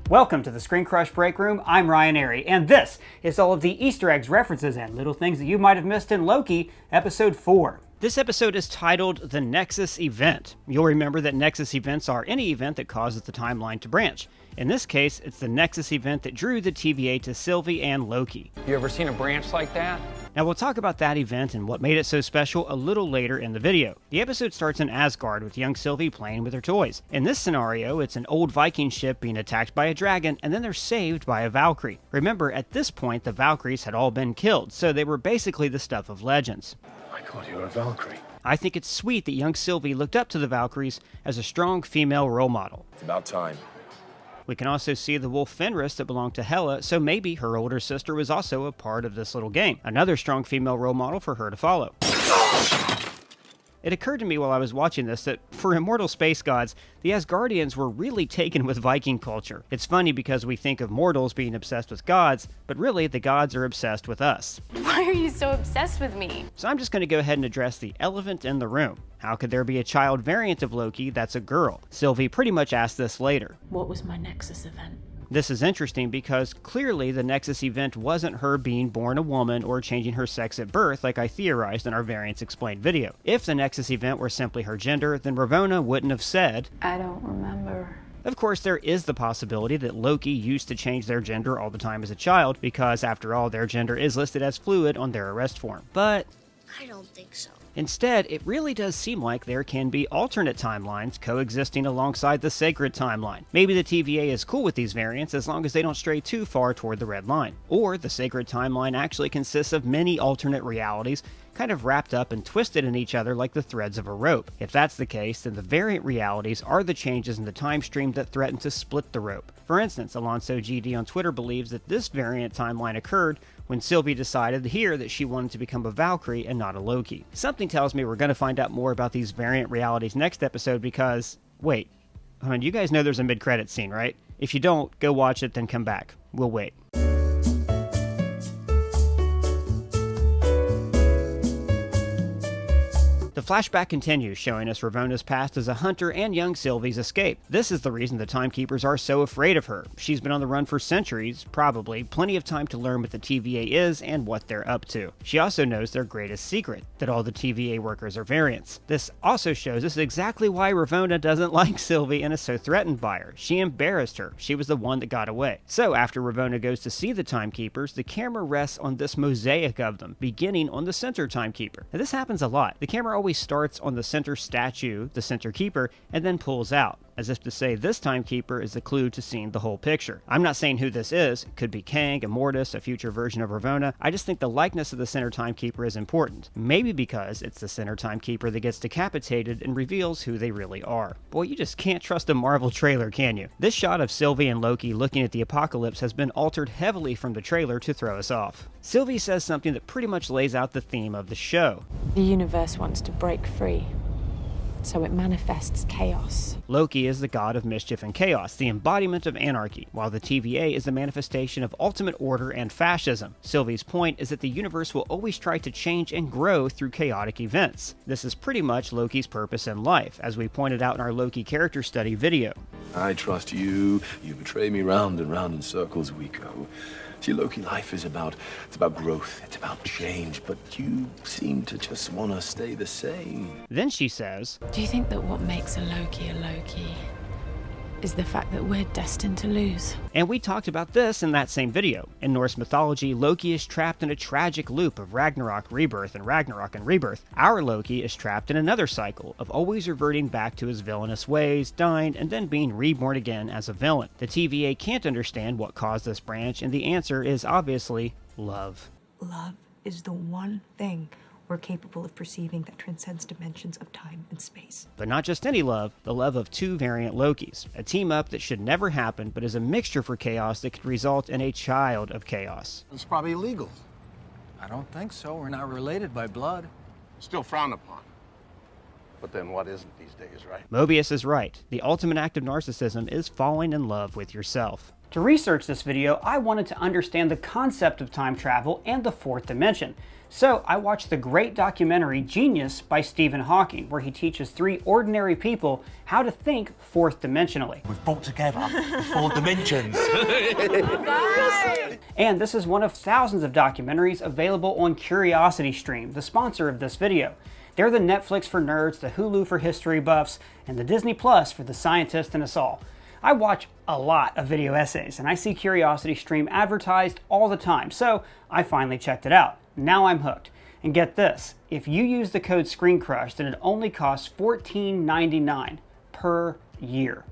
Welcome to the Screen Crush Break Room. I'm Ryan Airy, and this is all of the Easter eggs, references, and little things that you might have missed in Loki, Episode 4. This episode is titled The Nexus Event. You'll remember that Nexus events are any event that causes the timeline to branch. In this case, it's the Nexus event that drew the TVA to Sylvie and Loki. You ever seen a branch like that? Now we'll talk about that event and what made it so special a little later in the video. The episode starts in Asgard with young Sylvie playing with her toys. In this scenario, it's an old Viking ship being attacked by a dragon and then they're saved by a Valkyrie. Remember, at this point the Valkyries had all been killed, so they were basically the stuff of legends. I thought you were a Valkyrie. I think it's sweet that young Sylvie looked up to the Valkyries as a strong female role model. It's about time. We can also see the wolf Fenris that belonged to Hela, so maybe her older sister was also a part of this little game. Another strong female role model for her to follow. It occurred to me while I was watching this that for immortal space gods, the Asgardians were really taken with Viking culture. It's funny because we think of mortals being obsessed with gods, but really the gods are obsessed with us. Why are you so obsessed with me? So I'm just going to go ahead and address the elephant in the room. How could there be a child variant of Loki that's a girl? Sylvie pretty much asked this later. What was my Nexus event? This is interesting because clearly the Nexus event wasn't her being born a woman or changing her sex at birth like I theorized in our Variants Explained video. If the Nexus event were simply her gender, then Ravonna wouldn't have said, I don't remember. Of course, there is the possibility that Loki used to change their gender all the time as a child because, after all, their gender is listed as fluid on their arrest form. But I don't think so. instead, it really does seem like there can be alternate timelines coexisting alongside the sacred timeline. Maybe the TVA is cool with these variants as long as they don't stray too far toward the red line. Or the sacred timeline actually consists of many alternate realities kind of wrapped up and twisted in each other like the threads of a rope. If that's the case, then the variant realities are the changes in the time stream that threaten to split the rope. For instance, Alonso GD on Twitter believes that this variant timeline occurred when Sylvie decided here that she wanted to become a Valkyrie and not a Loki. Something tells me we're going to find out more about these variant realities next episode because, wait, you guys know there's a mid-credits scene, right? If you don't, go watch it, then come back. We'll wait. The flashback continues, showing us Ravonna's past as a hunter and young Sylvie's escape. This is the reason the Timekeepers are so afraid of her. She's been on the run for centuries, probably, plenty of time to learn what the TVA is and what they're up to. She also knows their greatest secret, that all the TVA workers are variants. This also shows us exactly why Ravonna doesn't like Sylvie and is so threatened by her. She embarrassed her. She was the one that got away. So after Ravonna goes to see the Timekeepers, the camera rests on this mosaic of them, beginning on the center Timekeeper. Now this happens a lot. The camera always starts on the center statue, the center keeper, and then pulls out, as if to say this timekeeper is the clue to seeing the whole picture. I'm not saying who this is. It could be Kang, Immortus, a future version of Ravonna. I just think the likeness of the center timekeeper is important. Maybe because it's the center timekeeper that gets decapitated and reveals who they really are. Boy, you just can't trust a Marvel trailer, can you? This shot of Sylvie and Loki looking at the apocalypse has been altered heavily from the trailer to throw us off. Sylvie says something that pretty much lays out the theme of the show. The universe wants to break free, so it manifests chaos. Loki is the god of mischief and chaos, the embodiment of anarchy, while the TVA is the manifestation of ultimate order and fascism. Sylvie's point is that the universe will always try to change and grow through chaotic events. This is pretty much Loki's purpose in life, as we pointed out in our Loki character study video. I trust you. You betray me round and round in circles we go. See, Loki, life is about growth, it's about change, but you seem to just want to stay the same. Then she says, Do you think that what makes a Loki is the fact that we're destined to lose? and we talked about this in that same video. In Norse mythology, Loki is trapped in a tragic loop of Ragnarok, rebirth, and Ragnarok and rebirth. Our Loki is trapped in another cycle of always reverting back to his villainous ways, dying, and then being reborn again as a villain. The TVA can't understand what caused this branch, and the answer is obviously love. Love is the one thing we're capable of perceiving that transcends dimensions of time and space. But not just any love, the love of two variant Lokis. A team-up that should never happen, but is a mixture for chaos that could result in a child of chaos. It's probably illegal. I don't think so. We're not related by blood. Still frowned upon. But then what isn't these days, right? Mobius is right. The ultimate act of narcissism is falling in love with yourself. To research this video, I wanted to understand the concept of time travel and the fourth dimension. So I watched the great documentary Genius by Stephen Hawking, where he teaches 3 ordinary people how to think fourth dimensionally. We've brought together the 4 dimensions. And this is one of thousands of documentaries available on CuriosityStream, the sponsor of this video. They're the Netflix for nerds, the Hulu for history buffs, and the Disney Plus for the scientists in us all. I watch a lot of video essays, and I see CuriosityStream advertised all the time, so I finally checked it out. Now I'm hooked. And get this, if you use the code ScreenCrush, then it only costs $14.99 per year.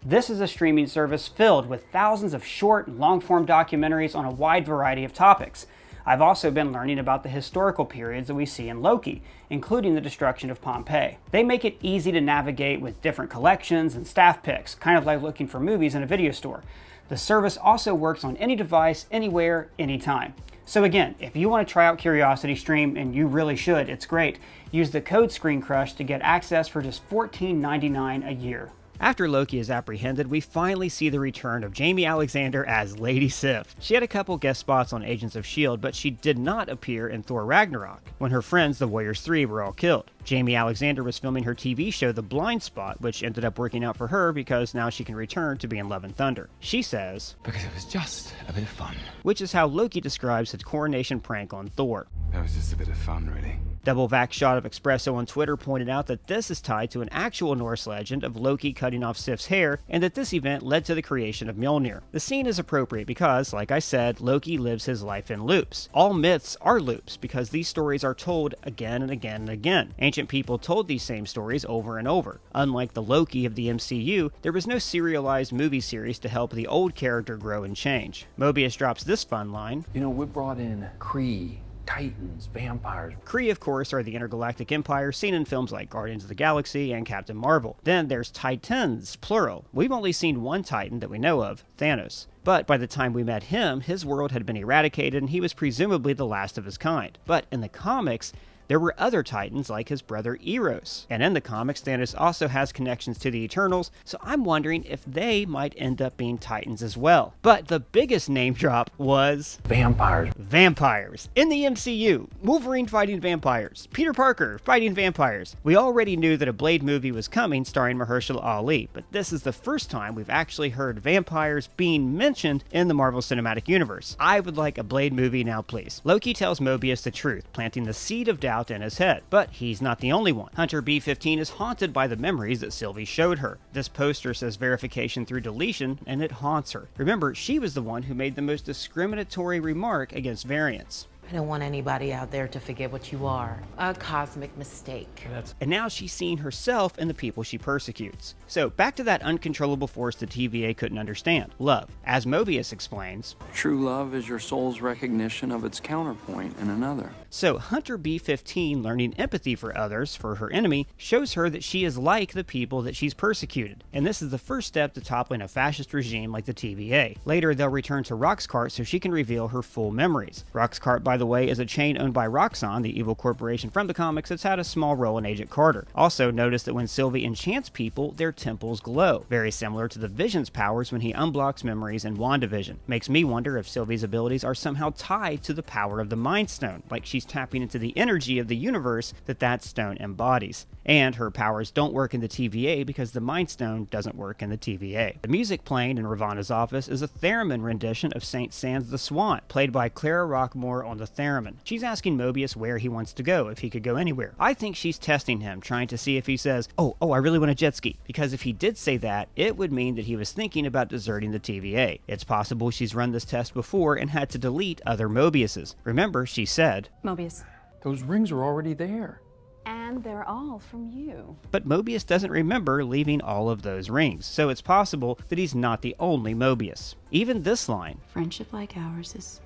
This is a streaming service filled with thousands of short and long-form documentaries on a wide variety of topics. I've also been learning about the historical periods that we see in Loki, including the destruction of Pompeii. They make it easy to navigate with different collections and staff picks, kind of like looking for movies in a video store. The service also works on any device, anywhere, anytime. So again, if you want to try out CuriosityStream, and you really should, it's great, use the code ScreenCrush to get access for just $14.99 a year. After Loki is apprehended, we finally see the return of Jaime Alexander as Lady Sif. She had a couple guest spots on Agents of S.H.I.E.L.D., but she did not appear in Thor Ragnarok, when her friends, the Warriors 3, were all killed. Jaime Alexander was filming her TV show The Blind Spot, which ended up working out for her because now she can return to be in Love and Thunder. She says, "Because it was just a bit of fun." Which is how Loki describes his coronation prank on Thor. That was just a bit of fun, really. Double Vax Shot of Espresso on Twitter pointed out that this is tied to an actual Norse legend of Loki cutting off Sif's hair, and that this event led to the creation of Mjolnir. The scene is appropriate because, like I said, Loki lives his life in loops. All myths are loops because these stories are told again and again and again. Ancient people told these same stories over and over. Unlike the Loki of the MCU, there was no serialized movie series to help the old character grow and change. Mobius drops this fun line. You know, we brought in Kree, Titans, vampires. Kree, of course, are the intergalactic empire seen in films like Guardians of the Galaxy and Captain Marvel. Then there's Titans, plural. We've only seen one Titan that we know of, Thanos. But by the time we met him, his world had been eradicated and he was presumably the last of his kind. But in the comics, there were other Titans like his brother Eros. And in the comics, Thanos also has connections to the Eternals, so I'm wondering if they might end up being Titans as well. But the biggest name drop was Vampires. Vampires. In the MCU, Wolverine fighting vampires, Peter Parker fighting vampires. We already knew that a Blade movie was coming starring Mahershala Ali, but this is the first time we've actually heard vampires being mentioned in the Marvel Cinematic Universe. I would like a Blade movie now, please. Loki tells Mobius the truth, planting the seed of doubt in his head. But he's not the only one. Hunter B-15 is haunted by the memories that Sylvie showed her. This poster says verification through deletion, and it haunts her. Remember, she was the one who made the most discriminatory remark against variants. I don't want anybody out there to forget what you are. A cosmic mistake. And now she's seeing herself and the people she persecutes. So back to that uncontrollable force the TVA couldn't understand, love. As Mobius explains, true love is your soul's recognition of its counterpoint in another. So Hunter B-15 learning empathy for others, for her enemy, shows her that she is like the people that she's persecuted. And this is the first step to toppling a fascist regime like the TVA. Later they'll return to Roxcart so she can reveal her full memories. Roxcart, by the way, is a chain owned by Roxxon, the evil corporation from the comics that's had a small role in Agent Carter. Also, notice that when Sylvie enchants people, their temples glow, very similar to the Vision's powers when he unblocks memories in WandaVision. Makes me wonder if Sylvie's abilities are somehow tied to the power of the Mind Stone, like she's tapping into the energy of the universe that stone embodies. And her powers don't work in the TVA because the Mind Stone doesn't work in the TVA. The music playing in Ravana's office is a theremin rendition of St. Sans the Swan, played by Clara Rockmore on the theremin. She's asking Mobius where he wants to go, if he could go anywhere. I think she's testing him, trying to see if he says, oh, I really want a jet ski. Because if he did say that, it would mean that he was thinking about deserting the TVA. It's possible she's run this test before and had to delete other Mobiuses. Remember, she said, Mobius. Those rings are already there. And they're all from you. But Mobius doesn't remember leaving all of those rings, so it's possible that he's not the only Mobius. Even this line, friendship like ours is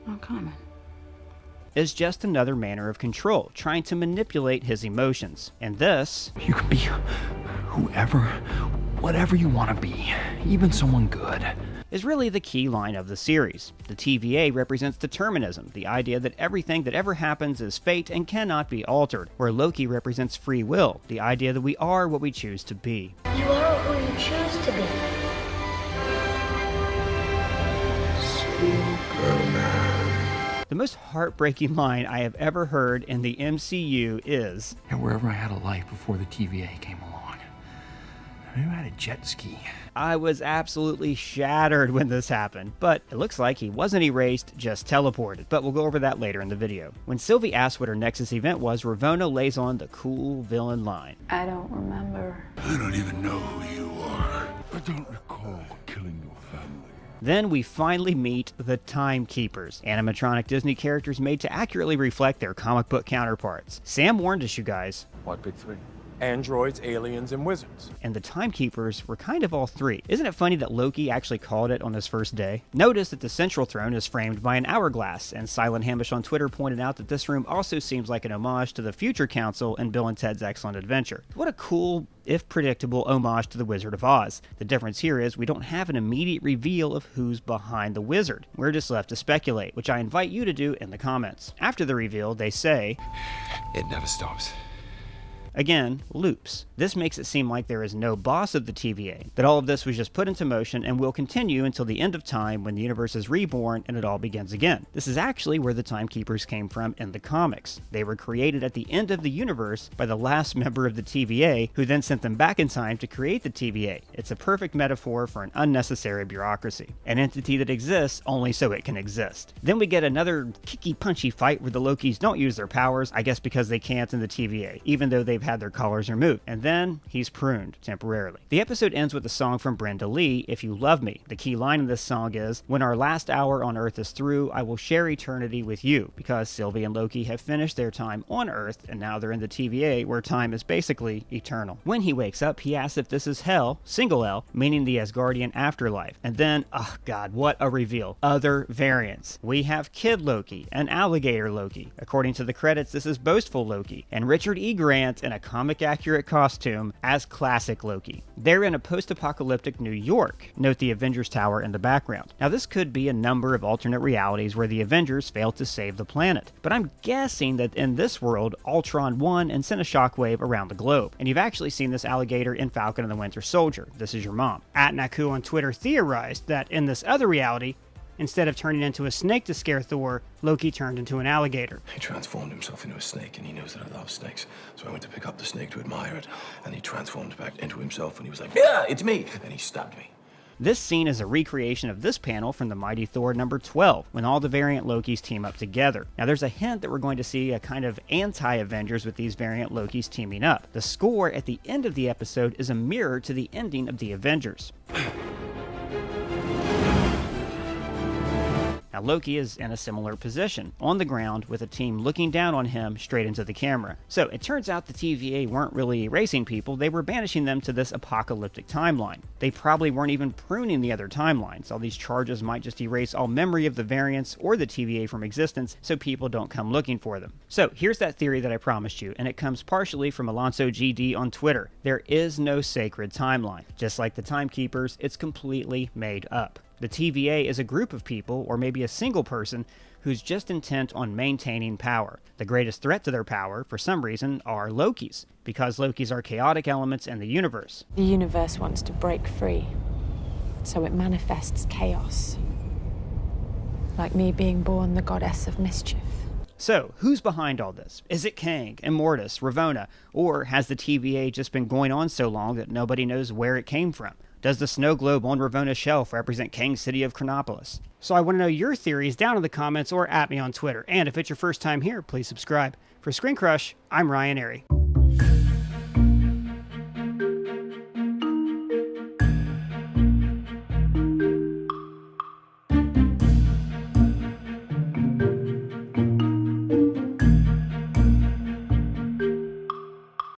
uncommon, is just another manner of control, trying to manipulate his emotions. And this, you can be whatever you want to be, even someone good, is really the key line of the series. The TVA represents determinism, the idea that everything that ever happens is fate and cannot be altered, where Loki represents free will, the idea that we are what we choose to be. You are who you choose to be. The most heartbreaking line I have ever heard in the MCU is, And wherever I had a life before the TVA came along, maybe I had a jet ski. I was absolutely shattered when this happened, but it looks like he wasn't erased, just teleported. But we'll go over that later in the video. When Sylvie asks what her Nexus event was, Ravonna lays on the cool villain line. I don't remember. I don't even know who you are. I don't recall killing your family. Then we finally meet the Timekeepers, animatronic Disney characters made to accurately reflect their comic book counterparts. Sam warned us, you guys. What big three? Androids, aliens, and wizards. And the Timekeepers were kind of all three. Isn't it funny that Loki actually called it on his first day? Notice that the central throne is framed by an hourglass, and Silent Hamish on Twitter pointed out that this room also seems like an homage to the Future Council in Bill and Ted's Excellent Adventure. What a cool, if predictable, homage to the Wizard of Oz. The difference here is we don't have an immediate reveal of who's behind the wizard. We're just left to speculate, which I invite you to do in the comments. After the reveal, they say, It never stops. Again, loops. This makes it seem like there is no boss of the TVA, that all of this was just put into motion and will continue until the end of time when the universe is reborn and it all begins again. This is actually where the Timekeepers came from in the comics. They were created at the end of the universe by the last member of the TVA, who then sent them back in time to create the TVA. It's a perfect metaphor for an unnecessary bureaucracy. An entity that exists only so it can exist. Then we get another kicky punchy fight where the Lokis don't use their powers, I guess because they can't in the TVA, even though they've had their collars removed, and then he's pruned temporarily. The episode ends with a song from Brenda Lee, If You Love Me. The key line in this song is, when our last hour on Earth is through, I will share eternity with you, because Sylvie and Loki have finished their time on Earth, and now they're in the TVA, where time is basically eternal. When he wakes up, he asks if this is hell, single L, meaning the Asgardian afterlife. And then, oh god, what a reveal. Other variants. We have Kid Loki, and Alligator Loki. According to the credits, this is Boastful Loki, and Richard E. Grant in a comic-accurate costume as Classic Loki. They're in a post-apocalyptic New York. Note the Avengers Tower in the background. Now this could be a number of alternate realities where the Avengers failed to save the planet, but I'm guessing that in this world, Ultron won and sent a shockwave around the globe. And you've actually seen this alligator in Falcon and the Winter Soldier. This is your mom. @Naku on Twitter theorized that in this other reality, instead of turning into a snake to scare Thor, Loki turned into an alligator. He transformed himself into a snake, and he knows that I love snakes. So I went to pick up the snake to admire it, and he transformed back into himself, and he was like, yeah, it's me! And he stabbed me. This scene is a recreation of this panel from the Mighty Thor number 12, when all the variant Lokis team up together. Now there's a hint that we're going to see a kind of anti-Avengers with these variant Lokis teaming up. The score at the end of the episode is a mirror to the ending of the Avengers. Now Loki is in a similar position, on the ground with a team looking down on him straight into the camera. So it turns out the TVA weren't really erasing people, they were banishing them to this apocalyptic timeline. They probably weren't even pruning the other timelines. All these charges might just erase all memory of the variants or the TVA from existence so people don't come looking for them. So here's that theory that I promised you, and it comes partially from Alonso GD on Twitter. There is no sacred timeline. Just like the Timekeepers, it's completely made up. The TVA is a group of people, or maybe a single person, who's just intent on maintaining power. The greatest threat to their power, for some reason, are Lokis, because Lokis are chaotic elements in the universe. The universe wants to break free, so it manifests chaos. Like me being born the goddess of mischief. So, who's behind all this? Is it Kang, Immortus, Ravonna, or has the TVA just been going on so long that nobody knows where it came from? Does the snow globe on Ravonna's shelf represent Kang's city of Chronopolis? So I want to know your theories down in the comments or at me on Twitter. And if it's your first time here, please subscribe. For Screen Crush, I'm Ryan Airy.